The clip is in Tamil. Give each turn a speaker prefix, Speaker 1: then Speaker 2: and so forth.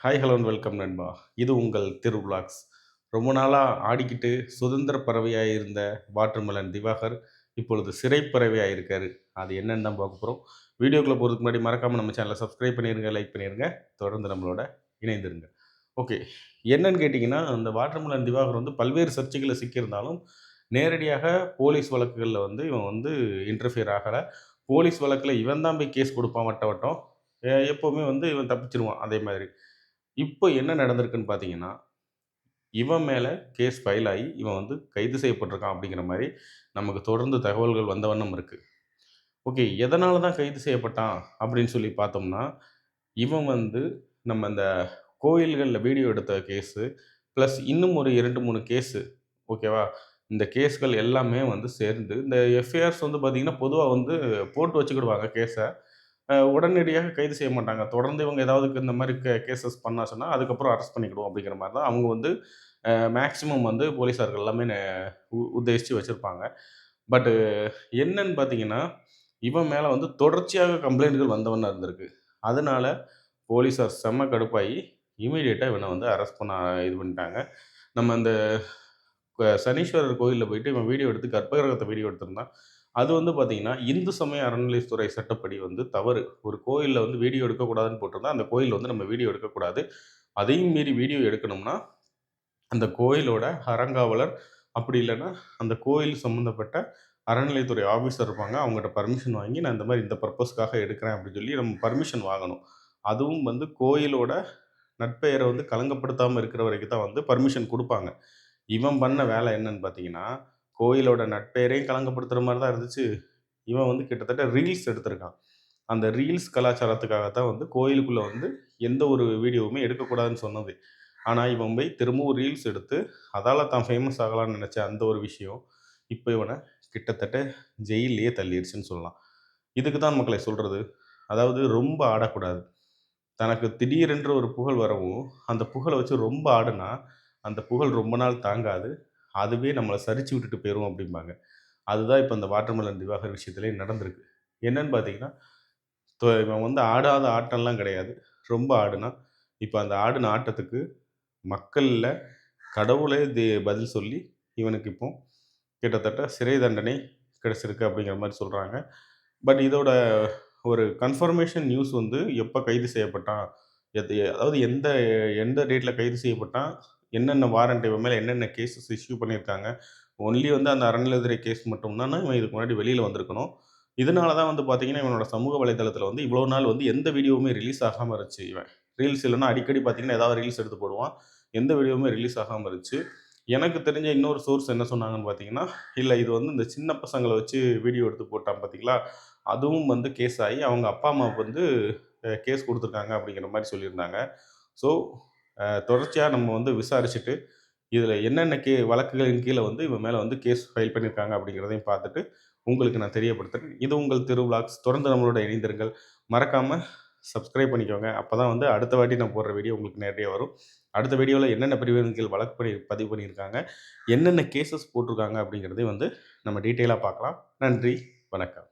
Speaker 1: ஹாய் ஹலோ அண்ட் வெல்கம் நண்பா. இது உங்கள் திரு விலாக்ஸ். ரொம்ப நாளா ஆடிக்கிட்டு சுதந்திர பறவையா இருந்த வாட்டர்மெலன் திவாகர் இப்பொழுது சிறை பறவையா இருக்காரு. அது என்னன்னு தான் பார்க்க போறோம். வீடியோக்குள்ள போறதுக்கு முன்னாடி மறக்காம நம்ம சேனலை சப்ஸ்கிரைப் பண்ணிருங்க, லைக் பண்ணிருங்க. தொடர்ந்து நம்மளோட இணைந்திருங்க. ஓகே. என்னன்னு கேட்டிங்கன்னா, அந்த வாட்டர்மெலன் திவாகர் வந்து பல்வேறு சர்ச்சைகள்ல சிக்கியிருந்தாலும், நேரடியாக போலீஸ் வழக்குகள்ல வந்து இவன் வந்து இன்டர்ஃபியர் ஆகல. போலீஸ் வழக்குல இவன் தான் போய் கேஸ் குடுப்பான் வட்ட வட்டம். எப்பவுமே வந்து இவன் தப்பிச்சுருவான் அதே மாதிரி. இப்போ என்ன நடந்திருக்குன்னு பார்த்தீங்கன்னா, இவன் மேல கேஸ் ஃபைல் ஆயி, இவன் வந்து கைது செய்யப்பட்டிருக்கான் அப்படிங்கிற மாரி நமக்கு தொடர்ந்து தகவல்கள் வந்த வண்ணம் இருக்கு. ஓகே. எதனால தான் கைது செய்யப்பட்டான் அப்படின்னு சொல்லி பார்த்தோம்னா, இவன் வந்து நம்ம இந்த கோயில்கள்ல வீடியோ எடுத்த கேஸு, பிளஸ் இன்னும் ஒரு 2, 3 கேஸு ஓகேவா? இந்த கேஸ்கள் எல்லாமே வந்து சேர்ந்து இந்த எஃப்ஐஆர்ஸ் வந்து பார்த்தீங்கன்னா, பொதுவா வந்து போட்டு வச்சுக்கிடுவாங்க கேஸ. உடனடியாக கைது செய்ய மாட்டாங்க. தொடர்ந்து இவங்க ஏதாவது இந்த மாரி கேஸஸ் பண்ணா அதுக்கப்புறம் அரெஸ்ட் பண்ணிக்கிடுவோம் அப்படிங்கிற மாரி தான் அவங்க வந்து மேக்ஸிமம் வந்து போலீஸார்கள் எல்லாமே உத்தேசிச்சு வச்சிருப்பாங்க. பட்டு என்னன்னு பார்த்தீங்கன்னா, இவன் மேல வந்து தொடர்ச்சியாக கம்ப்ளைண்ட்கள் வந்த வண்ணம் இருந்திருக்கு. அதனால போலீஸார் செம்ம கடுப்பாயி, இம்மீடியட்டா இவன வந்து அரெஸ்ட் பண்ண இது பண்ணிட்டாங்க. நம்ம அந்த சனீஸ்வரர் கோயில்ல போயிட்டு இவன் வீடியோ எடுத்து கற்பகிரகத்த வீடியோ எடுத்திருந்தான். அது வந்து பார்த்தீங்கன்னா, இந்து சமய அறநிலையத்துறை சட்டப்படி வந்து தவறு. ஒரு கோயில்ல வந்து வீடியோ எடுக்கக்கூடாதுன்னு போட்டிருந்தா, அந்த கோயில்ல வந்து நம்ம வீடியோ எடுக்கக்கூடாது. அதையும் மீறி வீடியோ எடுக்கணும்னா, அந்த கோயிலோட அறங்காவலர், அப்படி இல்லன்னா, அந்த கோயில் சம்மந்தப்பட்ட அறநிலையத்துறை ஆஃபீசர் இருப்பாங்க. அவங்கட்ட பர்மிஷன் வாங்கி, நான் இந்த மாரி இந்த பர்ப்பஸ்க்காக எடுக்கிறேன் அப்படின்னு சொல்லி நம்ம பர்மிஷன் வாங்கணும். அதுவும் வந்து கோயிலோட நற்பெயர வந்து களங்கப்படுத்தாம இருக்கிற வரைக்கும் தான் வந்து பர்மிஷன் குடுப்பாங்க. இவன் பண்ண வேலை என்னன்னு பார்த்தீங்கன்னா, கோயிலோட நற்பெயரையும் களங்கப்படுத்துற மாரி தான் இருந்துச்சு. இவன் வந்து கிட்டத்தட்ட ரீல்ஸ் எடுத்திருக்கான். அந்த ரீல்ஸ் கலாச்சாரத்துக்காக தான் வந்து கோயிலுக்குள்ள வந்து எந்த ஒரு வீடியோவுமே எடுக்கக்கூடாதுன்னு சொன்னது. ஆனா, இவன் போய் திரும்பவும் ரீல்ஸ் எடுத்து, அதால தான் ஃபேமஸ் ஆகலான்னு நெனச்ச அந்த ஒரு விஷயம், இப்ப இவன கிட்டத்தட்ட ஜெயில்லயே தள்ளிருச்சுன்னு சொல்லலாம். இதுக்கு தான் மக்களை சொல்றது. அதாவது ரொம்ப ஆடக்கூடாது. தனக்கு திடீரென்று ஒரு புகழ் வரவும், அந்த புகழ வச்சு ரொம்ப ஆடுனா, அந்த புகழ் ரொம்ப நாள் தாங்காது. அதுவே நம்மள சரிச்சு விட்டுட்டு போயிரும் அப்டிம்பாங்க. அதுதான் இப்ப இந்த வாட்டர்மெலன் திவாகர் விஷயத்திலயும் நடந்திருக்கு. என்னன்னு பார்த்தீங்கன்னா, இவன் வந்து ஆடாத ஆட்டம்லாம் கிடையாது. ரொம்ப ஆடுனான். இப்ப அந்த ஆடுன ஆட்டத்துக்கு மக்கள்ல கடவுளே பதில் சொல்லி, இவனுக்கு இப்போ கிட்டத்தட்ட சிறை தண்டனை கிடைச்சிருக்கு அப்படிங்கிற மாரி சொல்றாங்க. பட் இதோட ஒரு கன்ஃபர்மேஷன் நியூஸ் வந்து எப்ப கைது செய்யப்பட்டான்? அதாவது எந்த எந்த டேட்ல கைது செய்யப்பட்டான்? என்னென்ன வாரண்ட் இவன் மேல என்னென்ன கேஸஸ் இஷ்யூ பண்ணியிருக்காங்க? ஒன்லி வந்து அந்த அறநிலையத்துறை கேஸ் மட்டும் தான இவன் இதுக்கு முன்னாடி வெளியில வந்திருக்கணும். இதனால தான் வந்து பார்த்தீங்கன்னா, இவனோட சமூக வலைதளத்தில வந்து இவ்வளோ நாள் வந்து எந்த வீடியோவுமே ரிலீஸ் ஆகாம இருந்துச்சு இவன். ரீல்ஸ் இல்லன்னா அடிக்கடி பார்த்தீங்கன்னா, ஏதாவது ரீல்ஸ் எடுத்து போடுவான். எந்த வீடியோவுமே ரிலீஸ் ஆகாம இருந்துச்சு. எனக்கு தெரிஞ்ச இன்னொரு சோர்ஸ் என்ன சொன்னாங்கன்னு பார்த்தீங்கன்னா, இல்ல இது வந்து இந்த சின்ன பசங்கள வச்சு வீடியோ எடுத்து போட்டான் பார்த்தீங்களா? அதுவும் வந்து கேஸ் ஆயி அவங்க அப்பா, அம்மாவுக்கு வந்து கேஸ் குடுத்துருக்காங்க அப்படிங்கிற மாரி சொல்லியிருந்தாங்க. ஸோ, தொடர்ச்சியா நம்ம வந்து விசாரிச்சுட்டு, இதில என்னென்ன வழக்குகளின் கீழ வந்து இவன் மேல வந்து கேஸ் ஃபைல் பண்ணியிருக்காங்க அப்படிங்கிறதையும் பார்த்துட்டு, உங்களுக்கு நான் தெரியப்படுத்துறேன். இது உங்கள் திரு விலாக்ஸ். தொடர்ந்து நம்மளோட இணைந்திருங்கள். மறக்காம சப்ஸ்கிரைப் பண்ணிக்கோங்க. அப்பதான் வந்து அடுத்த வாட்டி நான் போடுற வீடியோ உங்களுக்கு நேரடியா வரும். அடுத்த வீடியோல என்னென்ன பிரிவின் கீழ் வழக்கு பதிவு பண்ணியிருக்காங்க, என்னென்ன கேஸஸ் போட்டிருக்காங்க அப்படிங்கிறதையும் வந்து நம்ம டீட்டெயிலா பார்க்கலாம். நன்றி, வணக்கம்.